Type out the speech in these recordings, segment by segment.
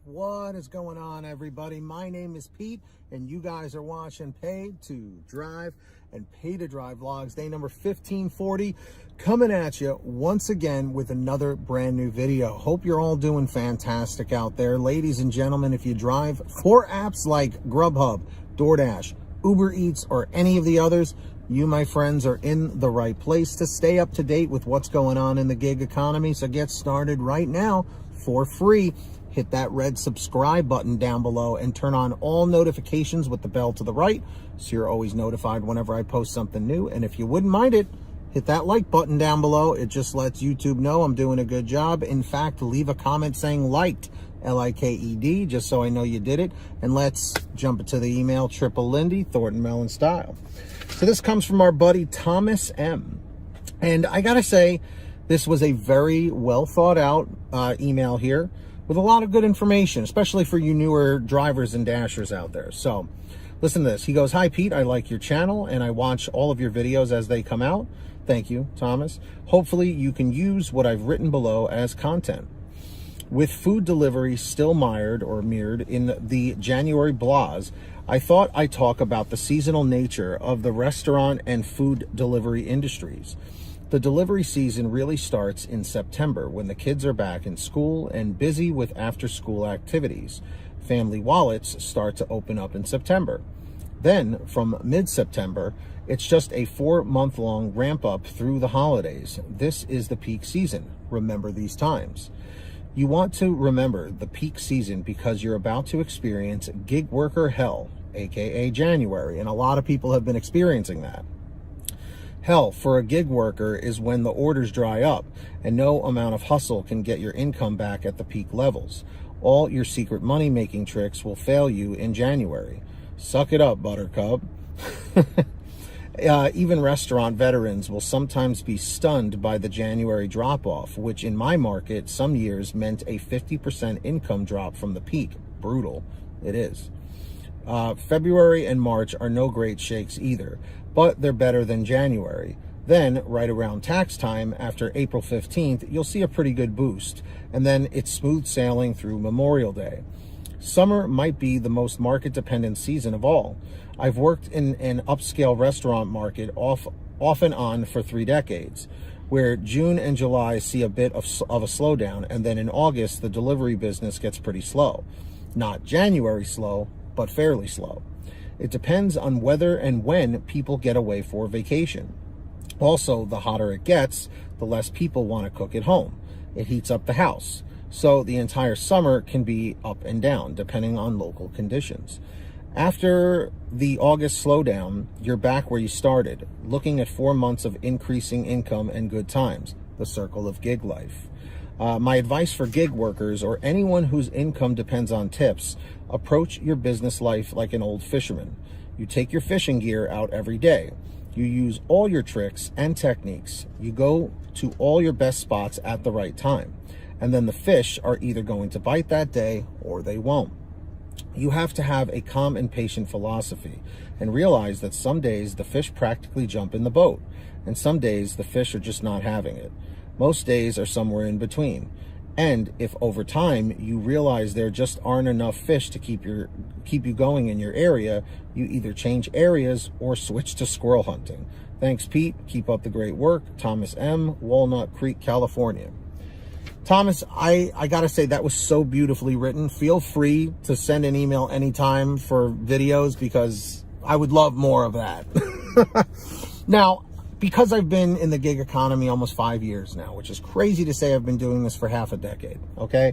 What is going on, everybody? My name is Pete, and you guys are watching Paid to Drive and Pay to Drive vlogs, day number 1540, coming at you once again with another brand new video. Hope you're all doing fantastic out there. Ladies and gentlemen, if you drive for apps like GrubHub, DoorDash, Uber Eats, or any of the others, you, my friends, are in the right place to stay up to date with what's going on in the gig economy. So get started right now for free. Hit that red subscribe button down below and turn on all notifications with the bell to the right so you're always notified whenever I post something new. And if you wouldn't mind it, hit that like button down below. It just lets YouTube know I'm doing a good job. In fact, leave a comment saying liked, L-I-K-E-D, just so I know you did it. And let's jump into the email, Triple Lindy, Thornton Mellon style. So this comes from our buddy Thomas M. And I gotta say, this was a very well thought out email here, with a lot of good information, especially for you newer drivers and dashers out there. So listen to this. He goes, "Hi, Pete. I like your channel and I watch all of your videos as they come out." Thank you, Thomas. "Hopefully you can use what I've written below as content. With food delivery still mired in the January blahs, I thought I'd talk about the seasonal nature of the restaurant and food delivery industries. The delivery season really starts in September when the kids are back in school and busy with after-school activities. Family wallets start to open up in September. Then, from mid-September, it's just a 4-month-long ramp-up through the holidays. This is the peak season. Remember these times. You want to remember the peak season because you're about to experience gig worker hell, aka January, and a lot of people have been experiencing that. Hell for a gig worker is when the orders dry up and no amount of hustle can get your income back at the peak levels. All your secret money-making tricks will fail you in January. Suck it up, Buttercup." Even restaurant veterans will sometimes be stunned by the January drop-off, which in my market some years meant a 50% income drop from the peak. Brutal. It is. February and March are no great shakes either, but they're better than January. Then, right around tax time, after April 15th, you'll see a pretty good boost, and then it's smooth sailing through Memorial Day. Summer might be the most market-dependent season of all. I've worked in an upscale restaurant market off and on for 3 decades, where June and July see a bit of a slowdown, and then in August, the delivery business gets pretty slow. Not January slow, but fairly slow. It depends on whether and when people get away for vacation. Also, the hotter it gets, the less people want to cook at home. It heats up the house. So the entire summer can be up and down, depending on local conditions. After the August slowdown, you're back where you started, looking at 4 months of increasing income and good times, the circle of gig life. My advice for gig workers or anyone whose income depends on tips: approach your business life like an old fisherman. You take your fishing gear out every day. You use all your tricks and techniques. You go to all your best spots at the right time. And then the fish are either going to bite that day or they won't. You have to have a calm and patient philosophy and realize that some days the fish practically jump in the boat, and some days the fish are just not having it. Most days are somewhere in between. And if over time you realize there just aren't enough fish to keep you going in your area, you either change areas or switch to squirrel hunting. Thanks, Pete. Keep up the great work. Thomas M., Walnut Creek, California. Thomas, I gotta say, that was so beautifully written. Feel free to send an email anytime for videos because I would love more of that. Now, because I've been in the gig economy almost 5 years now, which is crazy to say I've been doing this for half a decade, okay?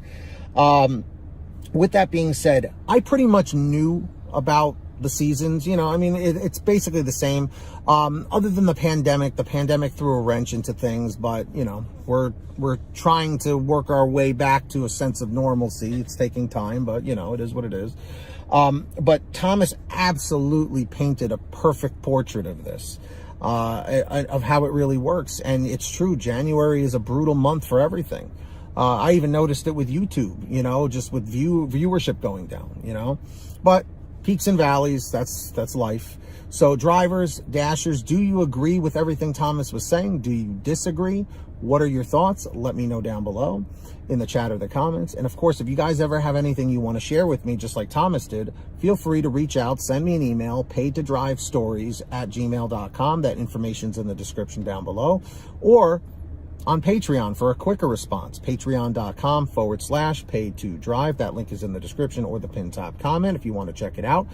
With that being said, I pretty much knew about the seasons. You know, I mean, it's basically the same. Other than the pandemic threw a wrench into things, but, you know, we're trying to work our way back to a sense of normalcy. It's taking time, but, you know, it is what it is. But Thomas absolutely painted a perfect portrait of this. Of how it really works. And it's true, January is a brutal month for everything. I even noticed it with YouTube, you know, just with viewership going down, you know, but peaks and valleys, that's life. So drivers, dashers, do you agree with everything Thomas was saying? Do you disagree? What are your thoughts? Let me know down below in the chat or the comments. And of course, if you guys ever have anything you want to share with me, just like Thomas did, feel free to reach out, send me an email, paidtodrivestories@gmail.com. That information's in the description down below, or on Patreon for a quicker response, patreon.com/paid2drive. That link is in the description or the pinned top comment if you want to check it out.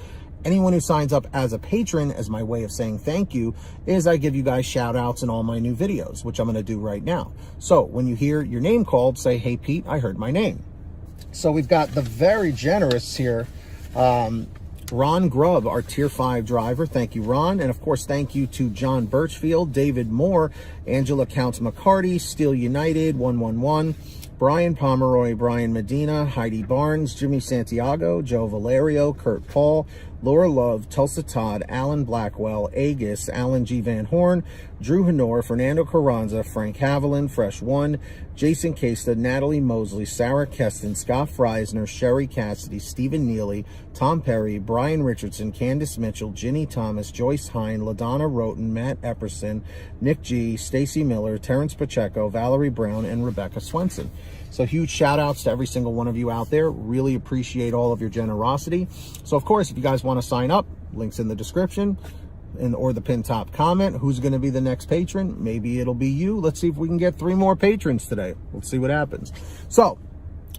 Anyone who signs up as a patron, as my way of saying thank you, is I give you guys shout outs in all my new videos, which I'm going to do right now. So when you hear your name called, say, hey, Pete, I heard my name. So we've got the very generous here, Ronn Grubb, our tier 5 driver. Thank you, Ron. And of course, thank you to John Birchfield, David Moore, Angela Counts McCarty, Steel United 111, Brian Pomeroy, Brian Medina, Heidi Barnes, Jimmy Santiago, Joe Valerio, Kurt Paul, Laura Love, Tulsa Todd, Alan Blackwell, Agus, Alan G. Van Horn, Drew Honor, Fernando Carranza, Frank Haviland, Fresh One, Jason Casta, Natalie Mosley, Sarah Keston, Scott Freisner, Sherry Cassidy, Stephen Neely, Tom Perry, Brian Richardson, Candace Mitchell, Ginny Thomas, Joyce Hine, LaDonna Roten, Matt Epperson, Nick G, Stacy Miller, Terrence Pacheco, Valerie Brown, and Rebecca Swenson. So huge shout outs to every single one of you out there. Really appreciate all of your generosity. So of course, if you guys want to sign up, links in the description or the pinned top comment. Who's going to be the next patron? Maybe it'll be you. Let's see if we can get 3 more patrons today. Let's see what happens. So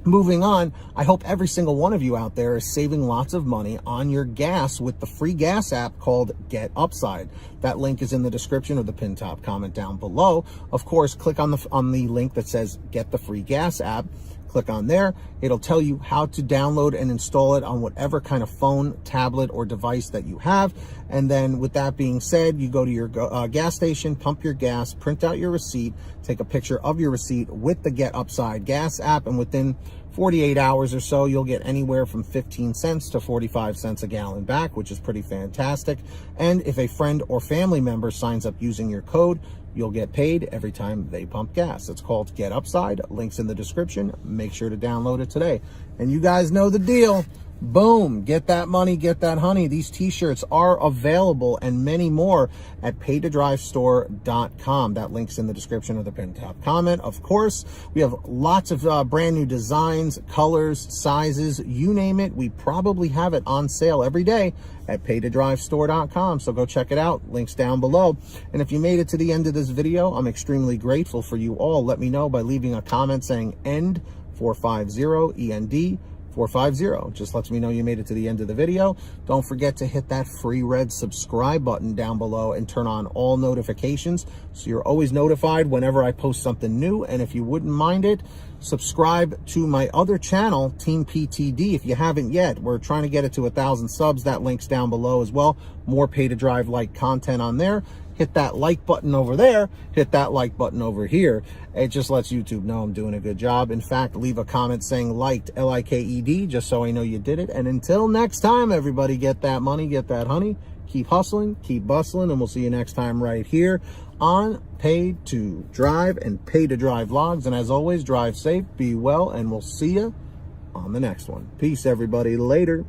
moving on, I hope every single one of you out there is saving lots of money on your gas with the free gas app called Get Upside. That link is in the description or the pinned top comment down below. Of course, click on the link that says Get the Free Gas app. Click on there. It'll tell you how to download and install it on whatever kind of phone, tablet, or device that you have. And then with that being said, you go to your gas station, pump your gas, print out your receipt, take a picture of your receipt with the Get Upside gas app, and within 48 hours or so, you'll get anywhere from 15 cents to 45 cents a gallon back, which is pretty fantastic. And if a friend or family member signs up using your code, you'll get paid every time they pump gas. It's called Get Upside. Links in the description. Make sure to download it today. And you guys know the deal. Boom. Get that money, get that honey. These t-shirts are available and many more at paidtodrivestore.com. That link's in the description of the pinned top comment. Of course, we have lots of brand new designs, colors, sizes, you name it. We probably have it on sale every day at paidtodrivestore.com. So go check it out. Links down below. And if you made it to the end of this video, I'm extremely grateful for you all. Let me know by leaving a comment saying END 450, END 450. Just lets me know you made it to the end of the video. Don't forget to hit that free red subscribe button down below and turn on all notifications so you're always notified whenever I post something new. And if you wouldn't mind it, subscribe to my other channel, Team PTD, if you haven't yet. We're trying to get it to 1,000 subs. That link's down below as well. More Pay to Drive like content on there. Hit that like button over there, hit that like button over here. It just lets YouTube know I'm doing a good job. In fact, leave a comment saying liked, L-I-K-E-D, just so I know you did it. And until next time, everybody, get that money, get that honey, keep hustling, keep bustling, and we'll see you next time right here on Pay to Drive and Pay to Drive vlogs. And as always, drive safe, be well, and we'll see you on the next one. Peace, everybody. Later.